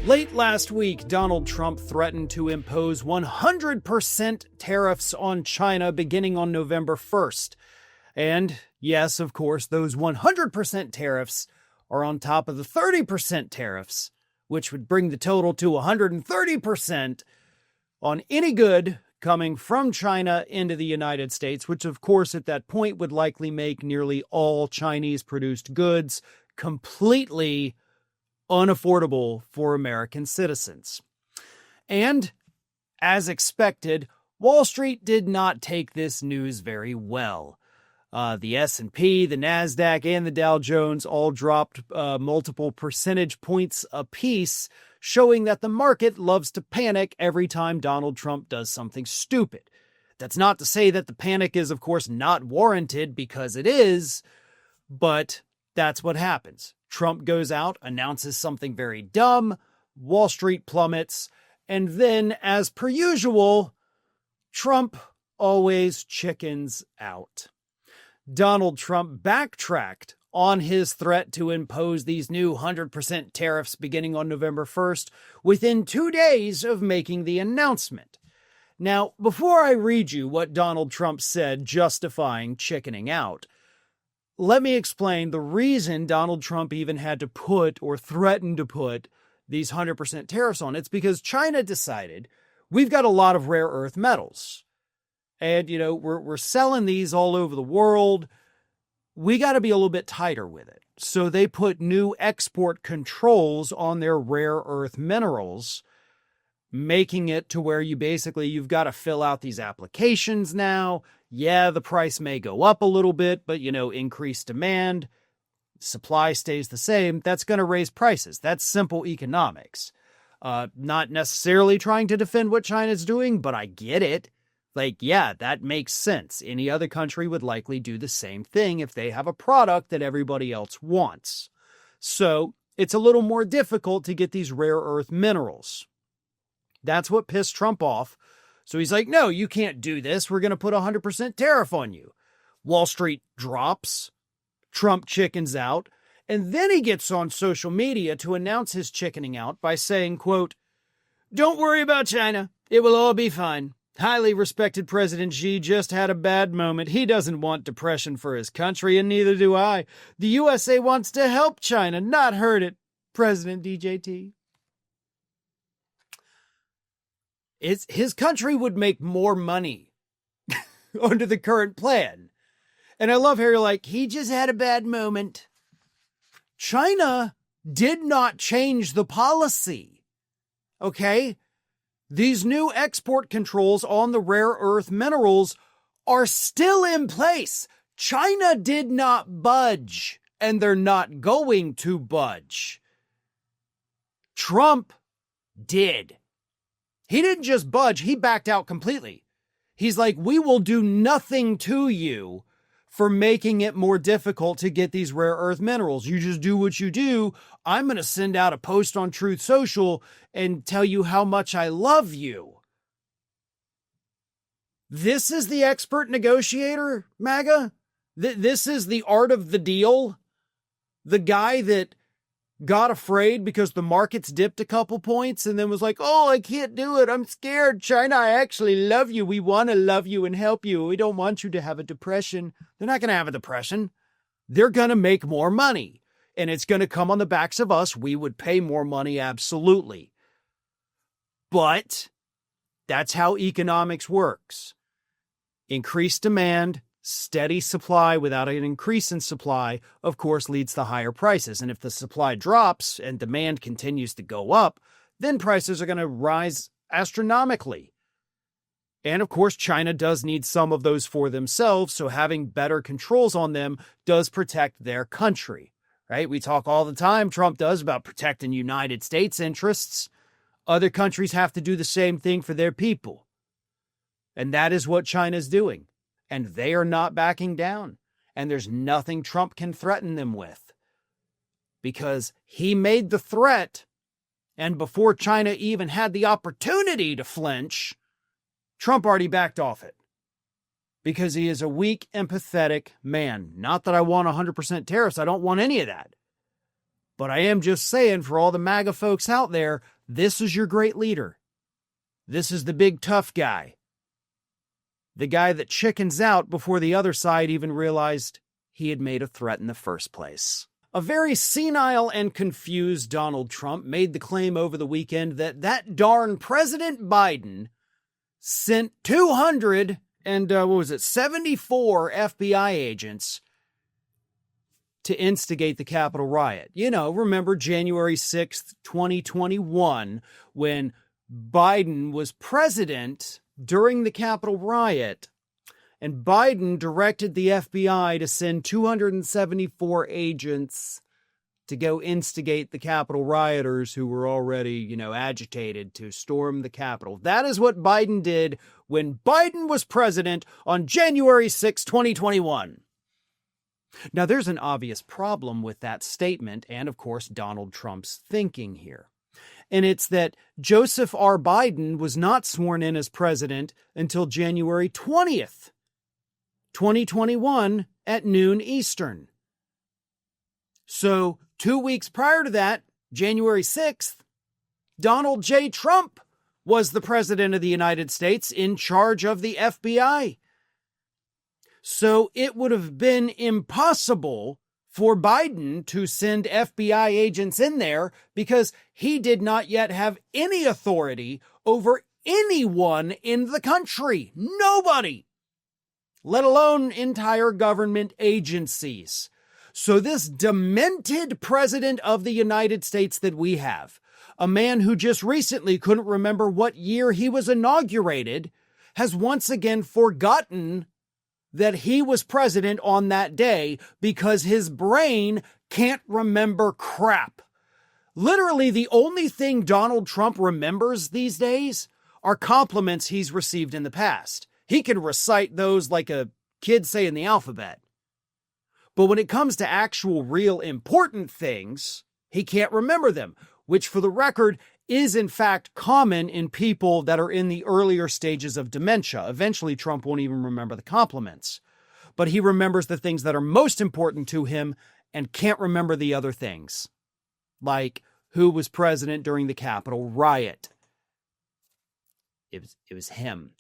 Late last week, Donald Trump threatened to impose 100% tariffs on China beginning on November 1st. And yes, of course, those 100% tariffs are on top of the 30% tariffs, which would bring the total to 130% on any good coming from China into the United States, which of course at that point would likely make nearly all Chinese-produced goods completely unaffordable for American citizens. And, as expected, Wall Street did not take this news very well. The S&P, the NASDAQ, and the Dow Jones all dropped multiple percentage points apiece, showing that the market loves to panic every time Donald Trump does something stupid. That's not to say that the panic is, of course, not warranted, because it is, but that's what happens. Trump goes out, announces something very dumb, Wall Street plummets, and then, as per usual, Trump always chickens out. Donald Trump backtracked on his threat to impose these new 100% tariffs beginning on November 1st within 2 days of making the announcement. Now, before I read you what Donald Trump said justifying chickening out, let me explain the reason Donald Trump even had to put or threaten to put these 100% tariffs on. It's because China decided we've got a lot of rare earth metals. And, we're selling these all over the world. We got to be a little bit tighter with it. So they put new export controls on their rare earth minerals, making it to where you've got to fill out these applications now. Yeah, the price may go up a little bit, but, increased demand, supply stays the same. That's going to raise prices. That's simple economics. Not necessarily trying to defend what China's doing, but I get it. Yeah, that makes sense. Any other country would likely do the same thing if they have a product that everybody else wants. So it's a little more difficult to get these rare earth minerals. That's what pissed Trump off. So he's like, no, you can't do this. We're going to put a 100% tariff on you. Wall Street drops. Trump chickens out. And then he gets on social media to announce his chickening out by saying, quote, "Don't worry about China. It will all be fine. Highly respected President Xi just had a bad moment. He doesn't want depression for his country, and neither do I. The USA wants to help China, not hurt it. President DJT." His country would make more money under the current plan. And I love how you're like, he just had a bad moment. China did not change the policy. Okay? These new export controls on the rare earth minerals are still in place. China did not budge, and they're not going to budge. Trump did. He didn't just budge, he backed out completely. He's like, we will do nothing to you for making it more difficult to get these rare earth minerals. You just do what you do. I'm going to send out a post on Truth Social and tell you how much I love you. This is the expert negotiator, MAGA? This is the art of the deal? The guy that got afraid because the markets dipped a couple points and then was like, oh, I can't do it. I'm scared. China, I actually love you. We want to love you and help you. We don't want you to have a depression. They're not going to have a depression. They're going to make more money. And it's going to come on the backs of us. We would pay more money, absolutely. But that's how economics works. Increased demand, steady supply without an increase in supply, of course, leads to higher prices. And if the supply drops and demand continues to go up, then prices are going to rise astronomically. And of course, China does need some of those for themselves, so having better controls on them does protect their country, right? We talk all the time, Trump does, about protecting United States interests. Other countries have to do the same thing for their people. And that is what China's doing. And they are not backing down. And there's nothing Trump can threaten them with. Because he made the threat, and before China even had the opportunity to flinch, Trump already backed off it. Because he is a weak, empathetic man. Not that I want 100% tariffs. I don't want any of that. But I am just saying, for all the MAGA folks out there, This is your great leader. This is the big tough guy. The guy that chickens out before the other side even realized he had made a threat in the first place. A very senile and confused Donald Trump made the claim over the weekend that darn President Biden sent 74 FBI agents to instigate the Capitol riot. You know, remember January 6th, 2021, when Biden was president during the Capitol riot, and Biden directed the FBI to send 274 agents to go instigate the Capitol rioters who were already, agitated to storm the Capitol. That is what Biden did when Biden was president on January 6, 2021. Now, there's an obvious problem with that statement and, of course, Donald Trump's thinking here. And it's that Joseph R. Biden was not sworn in as president until January 20th, 2021 at noon Eastern. So 2 weeks prior to that, January 6th, Donald J. Trump was the president of the United States in charge of the FBI. So it would have been impossible for Biden to send FBI agents in there because he did not yet have any authority over anyone in the country. Nobody. Let alone entire government agencies. So this demented president of the United States that we have, a man who just recently couldn't remember what year he was inaugurated, has once again forgotten that he was president on that day because his brain can't remember crap. Literally, the only thing Donald Trump remembers these days are compliments he's received in the past. He can recite those like a kid saying the alphabet. But when it comes to actual real important things, he can't remember them, which for the record is in fact common in people that are in the earlier stages of dementia. Eventually, Trump won't even remember the compliments, but he remembers the things that are most important to him and can't remember the other things, like who was president during the Capitol riot. It was him.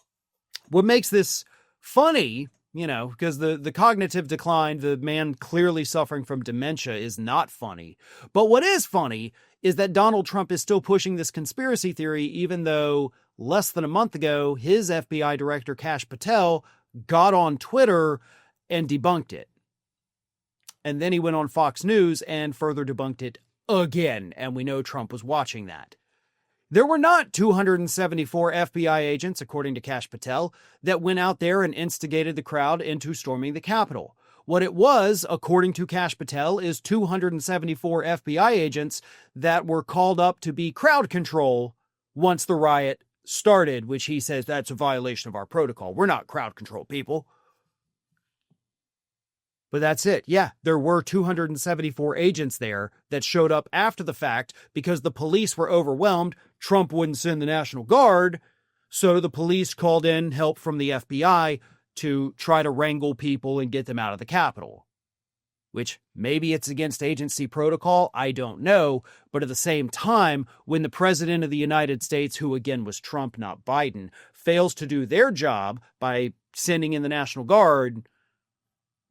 What makes this funny, because the cognitive decline, the man clearly suffering from dementia, is not funny. But what is funny is that Donald Trump is still pushing this conspiracy theory, even though less than a month ago, his FBI director, Kash Patel, got on Twitter and debunked it. And then he went on Fox News and further debunked it again. And we know Trump was watching that. There were not 274 FBI agents, according to Kash Patel, that went out there and instigated the crowd into storming the Capitol. What it was, according to Kash Patel, is 274 FBI agents that were called up to be crowd control once the riot started, which he says that's a violation of our protocol. We're not crowd control people. But that's it. Yeah, there were 274 agents there that showed up after the fact because the police were overwhelmed. Trump wouldn't send the National Guard, so the police called in help from the FBI to try to wrangle people and get them out of the Capitol. Which maybe it's against agency protocol, I don't know. But at the same time, when the president of the United States, who again was Trump, not Biden, fails to do their job by sending in the National Guard,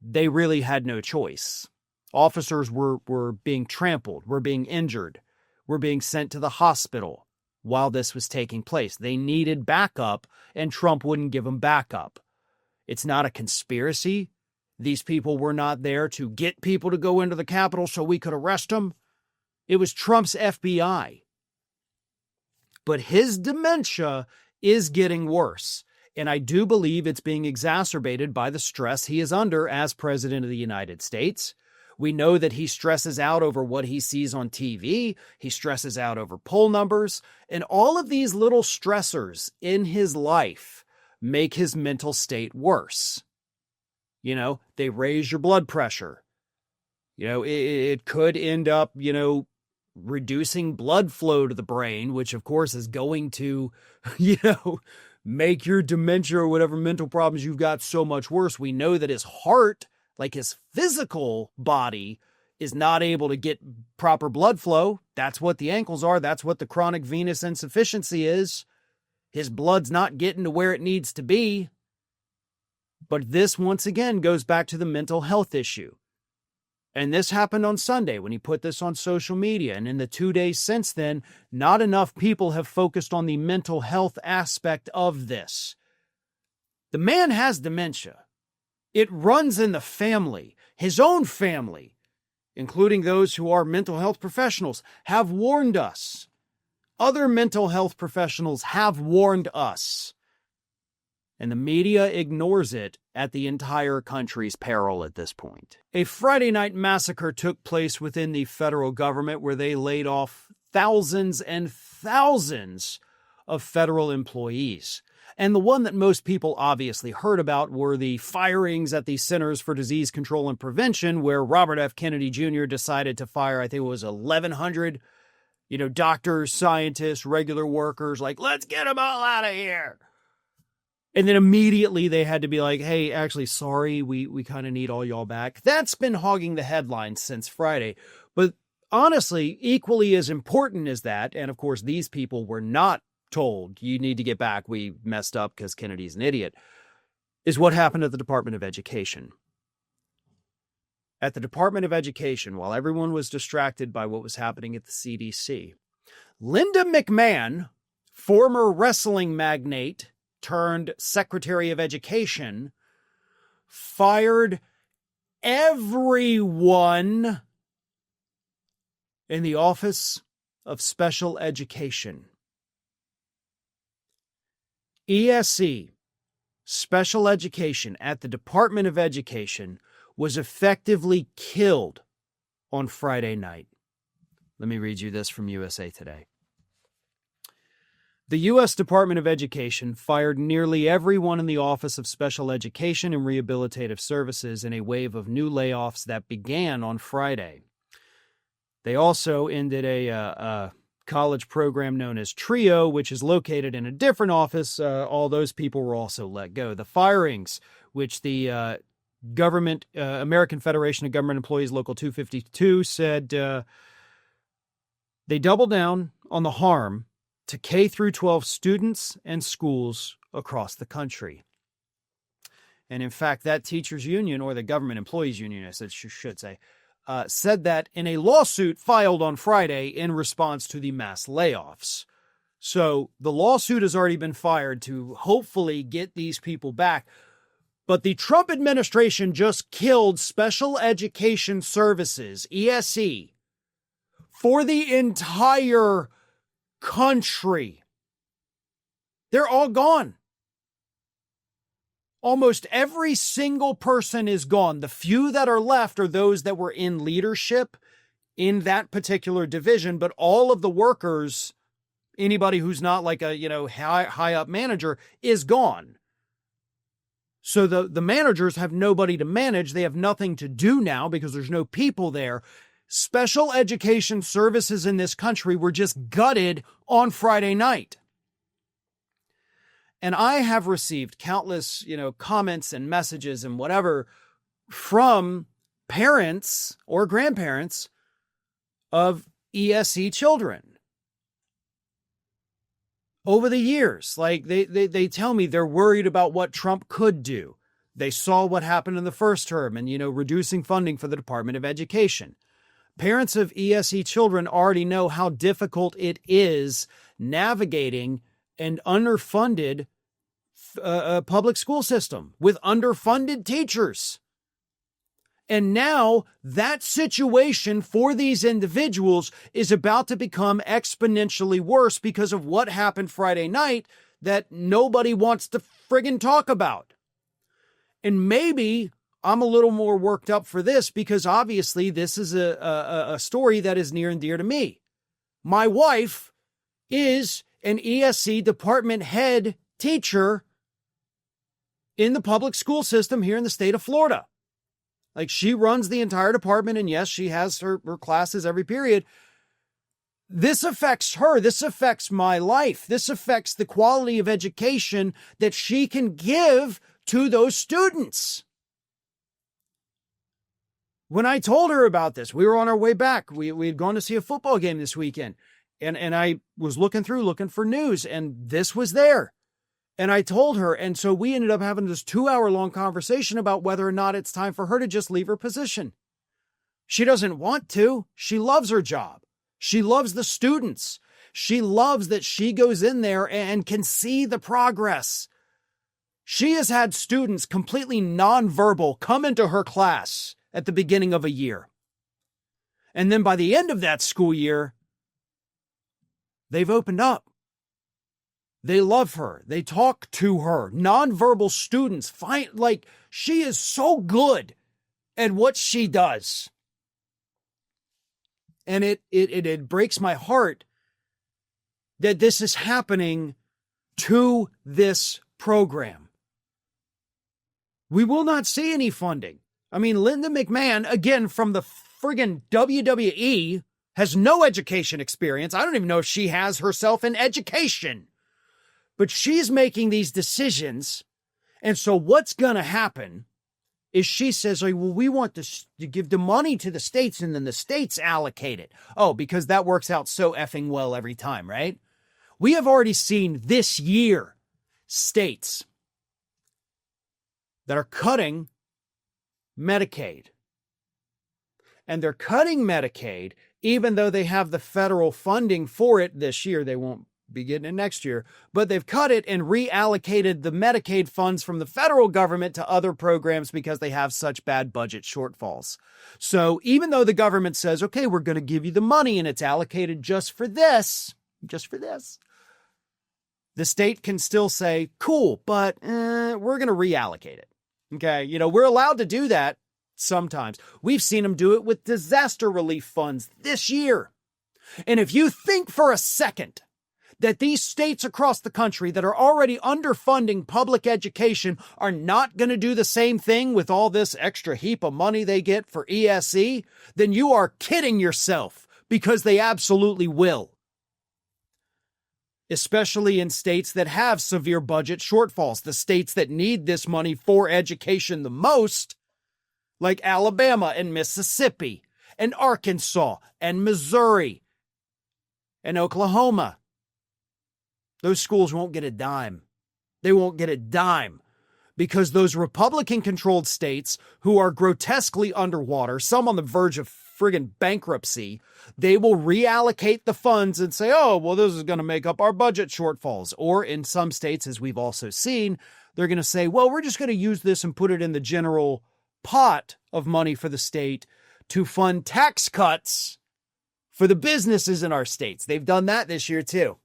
they really had no choice. Officers were being trampled, were being injured, were being sent to the hospital while this was taking place. They needed backup, and Trump wouldn't give them backup. It's not a conspiracy. These people were not there to get people to go into the Capitol so we could arrest them. It was Trump's FBI. But his dementia is getting worse. And I do believe it's being exacerbated by the stress he is under as president of the United States. We know that he stresses out over what he sees on TV. He stresses out over poll numbers. And all of these little stressors in his life make his mental state worse. They raise your blood pressure. It could end up, reducing blood flow to the brain, which of course is going to, make your dementia or whatever mental problems you've got so much worse. We know that his heart, like his physical body, is not able to get proper blood flow. That's what the ankles are. That's what the chronic venous insufficiency is. His blood's not getting to where it needs to be. But this, once again, goes back to the mental health issue. And this happened on Sunday when he put this on social media. And in the 2 days since then, not enough people have focused on the mental health aspect of this. The man has dementia. It runs in the family. His own family, including those who are mental health professionals, have warned us. Other mental health professionals have warned us. And the media ignores it at the entire country's peril at this point. A Friday night massacre took place within the federal government where they laid off thousands and thousands of federal employees. And the one that most people obviously heard about were the firings at the Centers for Disease Control and Prevention, where Robert F. Kennedy Jr. decided to fire, I think it was 1,100, doctors, scientists, regular workers, like, let's get them all out of here. And then immediately they had to be like, hey, actually, sorry, we kind of need all y'all back. That's been hogging the headlines since Friday. But honestly, equally as important as that, and of course, these people were not told, you need to get back, we messed up because Kennedy's an idiot, is what happened at the Department of Education. At the Department of Education, while everyone was distracted by what was happening at the CDC, Linda McMahon, former wrestling magnate turned Secretary of Education, fired everyone in the Office of Special Education. ESE, Special Education at the Department of Education, was effectively killed on Friday night. Let me read you this from USA Today. The U.S. Department of Education fired nearly everyone in the Office of Special Education and Rehabilitative Services in a wave of new layoffs that began on Friday. They also ended a college program known as TRIO, which is located in a different office. All those people were also let go. The firings, which the American Federation of Government Employees Local 252 said they doubled down on the harm to K through 12 students and schools across the country. And in fact, that teachers union, or the government employees union, I should say, said that in a lawsuit filed on Friday in response to the mass layoffs. So the lawsuit has already been fired to hopefully get these people back. But the Trump administration just killed Special Education Services, ESE, for the entire country. They're all gone. Almost every single person is gone. The few that are left are those that were in leadership in that particular division, but all of the workers, anybody who's not like a, high up manager, is gone. So the managers have nobody to manage. They have nothing to do now because there's no people there. Special education services in this country were just gutted on Friday night. And I have received countless, comments and messages and whatever from parents or grandparents of ESE children over the years. Like they tell me they're worried about what Trump could do. They saw what happened in the first term and, reducing funding for the Department of Education. Parents of ESE children already know how difficult it is navigating an underfunded public school system with underfunded teachers. And now that situation for these individuals is about to become exponentially worse because of what happened Friday night that nobody wants to friggin' talk about. And maybe I'm a little more worked up for this because obviously this is a story that is near and dear to me. My wife is an ESE department head teacher in the public school system here in the state of Florida. Like, she runs the entire department, and yes, she has her classes every period. This affects her. This affects my life. This affects the quality of education that she can give to those students. When I told her about this, we were on our way back. We had gone to see a football game this weekend. And I was looking for news, and this was there. And I told her, and so we ended up having this 2-hour-long conversation about whether or not it's time for her to just leave her position. She doesn't want to. She loves her job. She loves the students. She loves that she goes in there and can see the progress. She has had students completely nonverbal come into her class at the beginning of a year. And then by the end of that school year, they've opened up. They love her. They talk to her. Nonverbal students find, she is so good at what she does. And it breaks my heart that this is happening to this program. We will not see any funding. I mean, Linda McMahon, again, from the friggin' WWE, has no education experience. I don't even know if she has herself in education. But she's making these decisions. And so what's going to happen is she says, well, we want to give the money to the states, and then the states allocate it. Oh, because that works out so effing well every time, right? We have already seen this year states that are cutting Medicaid. And they're cutting Medicaid even though they have the federal funding for it this year. They won't be getting it next year, but they've cut it and reallocated the Medicaid funds from the federal government to other programs because they have such bad budget shortfalls. So even though the government says, okay, we're going to give you the money and it's allocated just for this, the state can still say, cool, but we're going to reallocate it. Okay. We're allowed to do that sometimes. We've seen them do it with disaster relief funds this year. And if you think for a second that these states across the country that are already underfunding public education are not going to do the same thing with all this extra heap of money they get for ESE, then you are kidding yourself, because they absolutely will. Especially in states that have severe budget shortfalls, the states that need this money for education the most, like Alabama and Mississippi and Arkansas and Missouri and Oklahoma. Those schools won't get a dime. They won't get a dime because those Republican-controlled states who are grotesquely underwater, some on the verge of friggin' bankruptcy, they will reallocate the funds and say, oh, well, this is going to make up our budget shortfalls. Or in some states, as we've also seen, they're going to say, well, we're just going to use this and put it in the general pot of money for the state to fund tax cuts for the businesses in our states. They've done that this year too.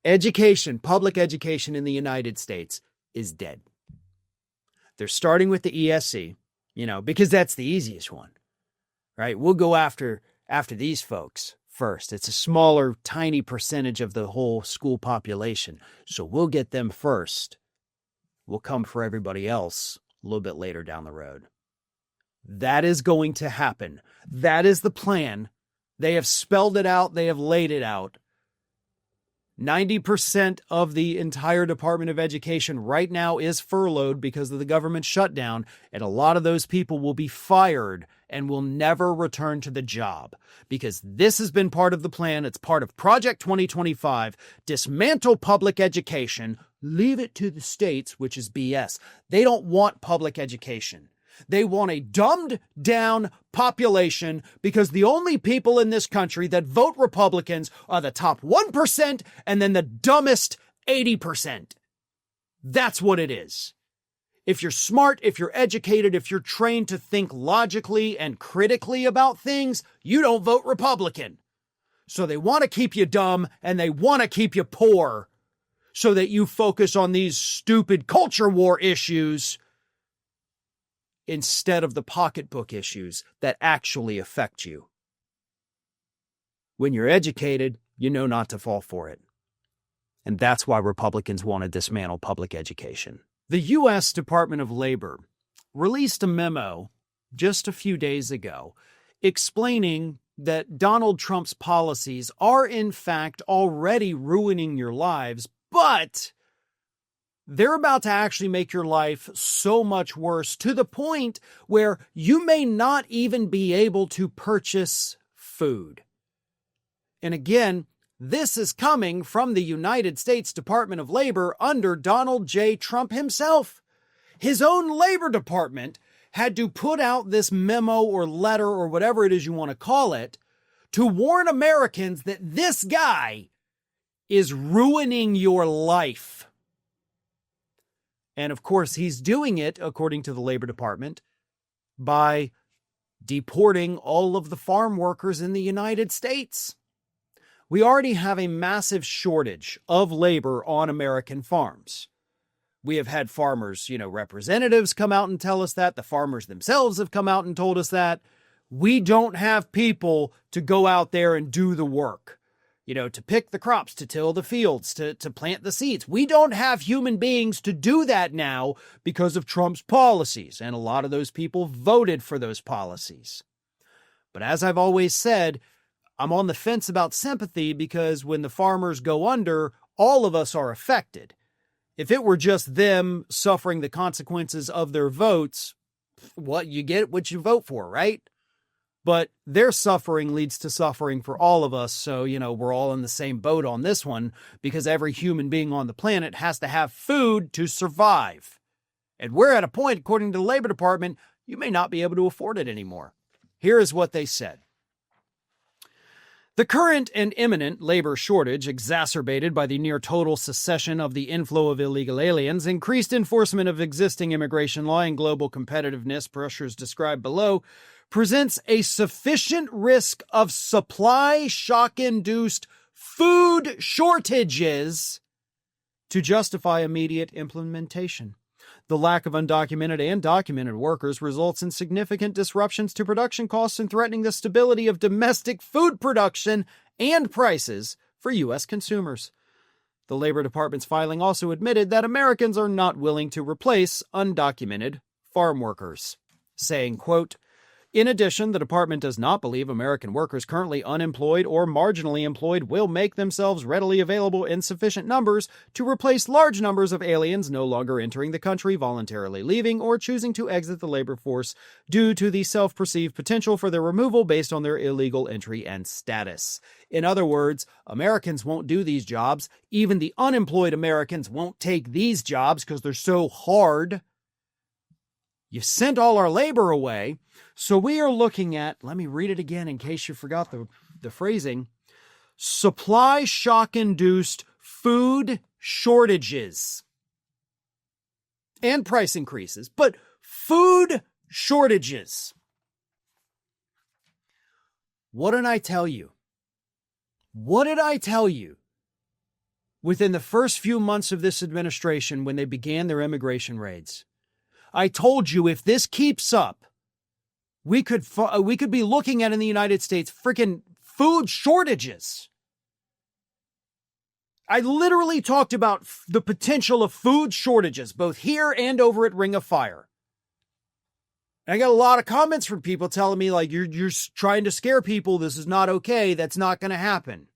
Education, public education in the United States is dead. They're starting with the ESE, because that's the easiest one, right? We'll go after these folks first. It's a smaller, tiny percentage of the whole school population. So we'll get them first. We'll come for everybody else a little bit later down the road. That is going to happen. That is the plan. They have spelled it out. They have laid it out. 90% of the entire Department of Education right now is furloughed because of the government shutdown, and a lot of those people will be fired and will never return to the job because this has been part of the plan. It's part of Project 2025. Dismantle public education, leave it to the states, which is BS. They don't want public education. They want a dumbed down population because the only people in this country that vote Republicans are the top 1% and then the dumbest 80%. That's what it is. If you're smart, if you're educated, if you're trained to think logically and critically about things, you don't vote Republican. So they want to keep you dumb and they want to keep you poor so that you focus on these stupid culture war issues instead of the pocketbook issues that actually affect you. When you're educated, you know not to fall for it. And that's why Republicans want to dismantle public education. The U.S. Department of Labor released a memo just a few days ago explaining that Donald Trump's policies are in fact already ruining your lives, but they're about to actually make your life so much worse to the point where you may not even be able to purchase food. And again, this is coming from the United States Department of Labor under Donald J. Trump himself. His own Labor Department had to put out this memo or letter or whatever it is you want to call it to warn Americans that this guy is ruining your life. And of course, he's doing it, according to the Labor Department, by deporting all of the farm workers in the United States. We already have a massive shortage of labor on American farms. We have had farmers, representatives come out and tell us that. The farmers themselves have come out and told us that. We don't have people to go out there and do the work. To pick the crops, to till the fields, to plant the seeds. We don't have human beings to do that now because of Trump's policies, and a lot of those people voted for those policies. But as I've always said, I'm on the fence about sympathy because when the farmers go under, all of us are affected. If it were just them suffering the consequences of their votes, you get what you vote for, right? But their suffering leads to suffering for all of us. So, we're all in the same boat on this one because every human being on the planet has to have food to survive. And we're at a point, according to the Labor Department, you may not be able to afford it anymore. Here is what they said. The current and imminent labor shortage, exacerbated by the near total cessation of the inflow of illegal aliens, increased enforcement of existing immigration law, and global competitiveness pressures described below, presents a sufficient risk of supply shock-induced food shortages to justify immediate implementation. The lack of undocumented and documented workers results in significant disruptions to production costs and threatening the stability of domestic food production and prices for U.S. consumers. The Labor Department's filing also admitted that Americans are not willing to replace undocumented farm workers, saying, quote, "In addition, the department does not believe American workers currently unemployed or marginally employed will make themselves readily available in sufficient numbers to replace large numbers of aliens no longer entering the country, voluntarily leaving, or choosing to exit the labor force due to the self-perceived potential for their removal based on their illegal entry and status." In other words, Americans won't do these jobs. Even the unemployed Americans won't take these jobs because they're so hard. You sent all our labor away. So we are looking at, let me read it again in case you forgot the phrasing, supply shock-induced food shortages and price increases, but food shortages. What did I tell you? What did I tell you? Within the first few months of this administration when they began their immigration raids, I told you if this keeps up, we could be looking at in the United States freaking food shortages. I literally talked about the potential of food shortages, both here and over at Ring of Fire. And I got a lot of comments from people telling me, like, you're trying to scare people. This is not okay. That's not going to happen.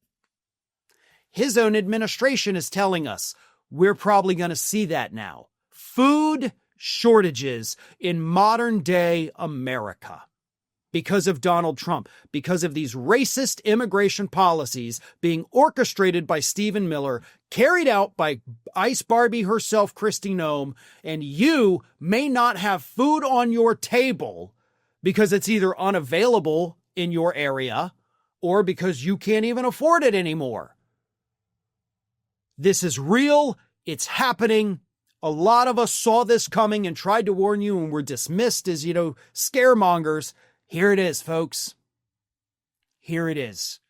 His own administration is telling us we're probably going to see that now. Food shortages in modern day America because of Donald Trump, because of these racist immigration policies being orchestrated by Stephen Miller, carried out by Ice Barbie herself, Kristi Noem, and you may not have food on your table because it's either unavailable in your area or because you can't even afford it anymore. This is real. It's happening. A lot of us saw this coming and tried to warn you and were dismissed as, scaremongers. Here it is, folks. Here it is.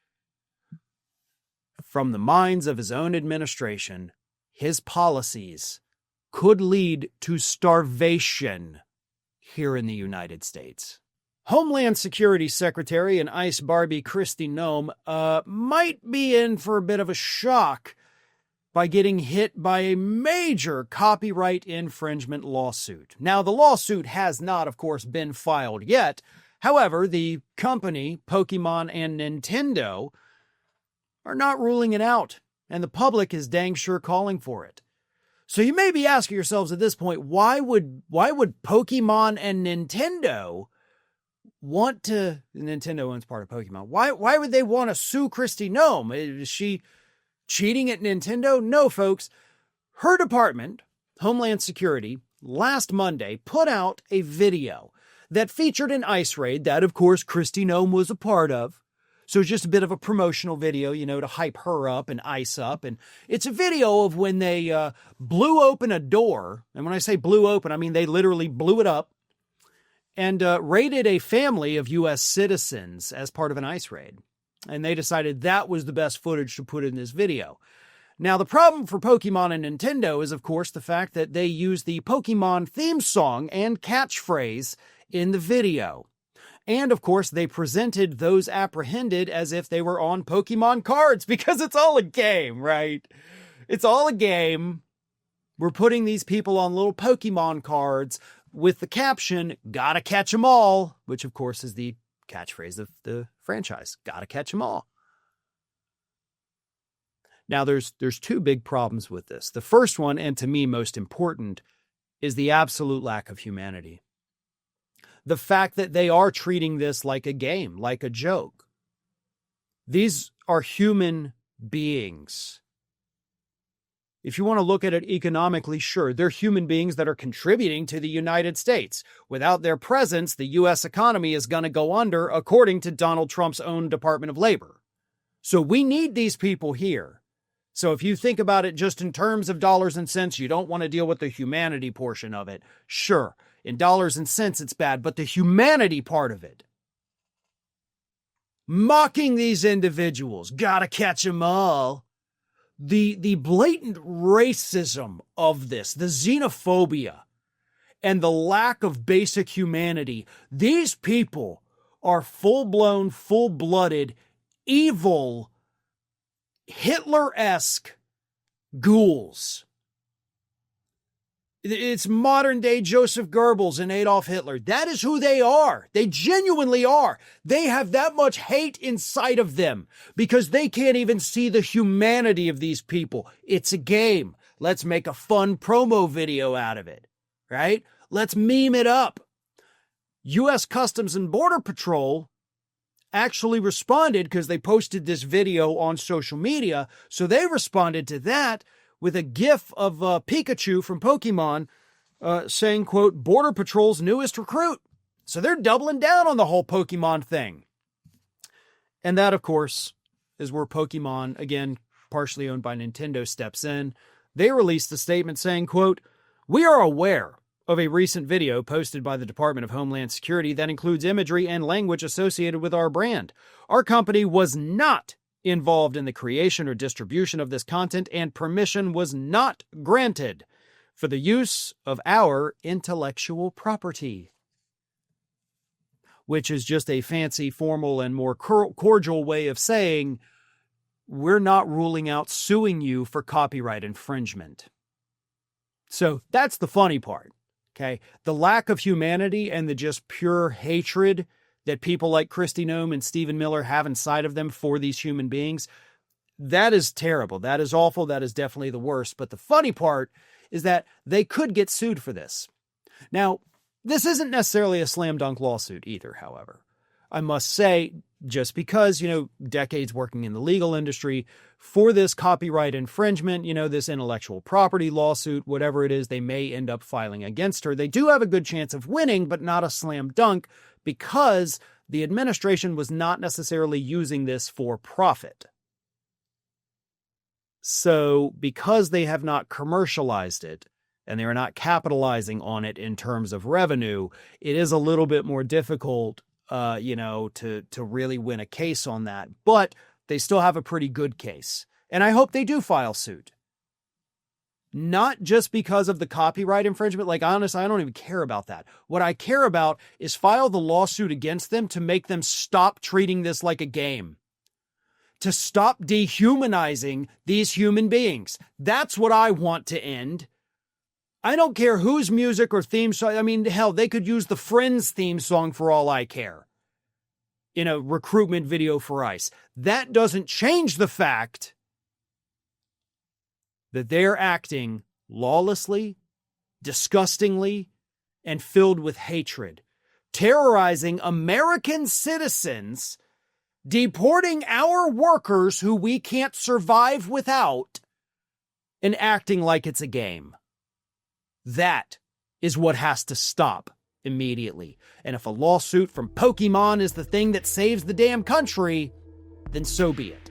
From the minds of his own administration, his policies could lead to starvation here in the United States. Homeland Security Secretary and Ice Barbie Kristi Noem might be in for a bit of a shock by getting hit by a major copyright infringement lawsuit. Now, the lawsuit has not, of course, been filed yet. However, the company, Pokemon and Nintendo, are not ruling it out, and the public is dang sure calling for it. So you may be asking yourselves at this point, why would Pokemon and Nintendo want to? Nintendo owns part of Pokemon. Why would they want to sue Kristi Noem? Is she cheating at Nintendo? No, folks. Her department, Homeland Security, last Monday put out a video that featured an ice raid that, of course, Kristi Noem was a part of. So it's just a bit of a promotional video, to hype her up and ice up. And it's a video of when they blew open a door. And when I say blew open, I mean they literally blew it up and raided a family of U.S. citizens as part of an ice raid. And they decided that was the best footage to put in this video. Now, the problem for Pokemon and Nintendo is, of course, the fact that they use the Pokemon theme song and catchphrase in the video. And, of course, they presented those apprehended as if they were on Pokemon cards because it's all a game, right? It's all a game. We're putting these people on little Pokemon cards with the caption, "Gotta catch 'em all," which, of course, is the catchphrase of the franchise. Gotta catch 'em all. Now, there's two big problems with this. The first one, and to me most important, is the absolute lack of humanity. The fact that they are treating this like a game, like a joke. These are human beings. If you want to look at it economically, sure, they're human beings that are contributing to the United States. Without their presence, the U.S. economy is going to go under, according to Donald Trump's own Department of Labor. So we need these people here. So if you think about it just in terms of dollars and cents, you don't want to deal with the humanity portion of it. Sure, in dollars and cents, it's bad, but the humanity part of it. Mocking these individuals, gotta catch 'em all. The blatant racism of this, the xenophobia, and the lack of basic humanity. These people are full-blown, full-blooded, evil, Hitler-esque ghouls. It's modern-day Joseph Goebbels and Adolf Hitler. That is who they are. They genuinely are. They have that much hate inside of them because they can't even see the humanity of these people. It's a game. Let's make a fun promo video out of it, right? Let's meme it up. U.S. Customs and Border Patrol actually responded because they posted this video on social media. So they responded to that with a gif of Pikachu from Pokemon saying, quote, "Border Patrol's newest recruit." So they're doubling down on the whole Pokemon thing. And that, of course, is where Pokemon, again, partially owned by Nintendo, steps in. They released a statement saying, quote, "We are aware of a recent video posted by the Department of Homeland Security that includes imagery and language associated with our brand. Our company was not involved in the creation or distribution of this content, and permission was not granted for the use of our intellectual property." Which is just a fancy, formal, and more cordial way of saying, we're not ruling out suing you for copyright infringement. So that's the funny part. Okay, the lack of humanity and the just pure hatred that people like Kristi Noem and Stephen Miller have inside of them for these human beings, that is terrible. That is awful. That is definitely the worst. But the funny part is that they could get sued for this. Now, this isn't necessarily a slam dunk lawsuit either, however. I must say, just because, decades working in the legal industry, for this copyright infringement, this intellectual property lawsuit, whatever it is they may end up filing against her, they do have a good chance of winning, but not a slam dunk because the administration was not necessarily using this for profit. So because they have not commercialized it and they are not capitalizing on it in terms of revenue, it is a little bit more difficult to really win a case on that, but they still have a pretty good case. And I hope they do file suit. Not just because of the copyright infringement. Like, honestly, I don't even care about that. What I care about is file the lawsuit against them to make them stop treating this like a game. To stop dehumanizing these human beings. That's what I want to end. I don't care whose music or theme song. I mean, hell, they could use the Friends theme song for all I care in a recruitment video for ICE. That doesn't change the fact that they're acting lawlessly, disgustingly, and filled with hatred, terrorizing American citizens, deporting our workers who we can't survive without, and acting like it's a game. That is what has to stop immediately. And if a lawsuit from Pokemon is the thing that saves the damn country, then so be it.